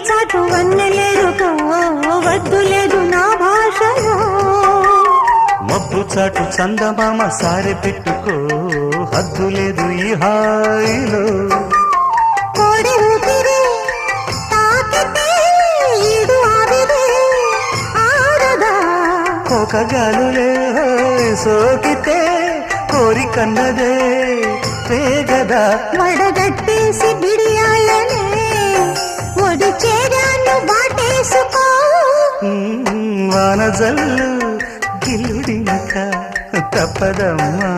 చాటు వన్నెలేరుకో వద్దు లేదు నా భాషలో మబ్బు చాటు చందమామ సారె పెట్టుకో హద్దు లేదు ఈ హాయిలో కోడి ఊపిరి తాకితే ఈడు ఆవిరి ఆరదా ఒక గాలులే సోకితే కోరికన్నదే పేగదా వడగట్టేసి బిడియాలనే ఒడి చేరాను వాటేసుకో వానజల్లు గిల్లుడినక తప్పదమ్మా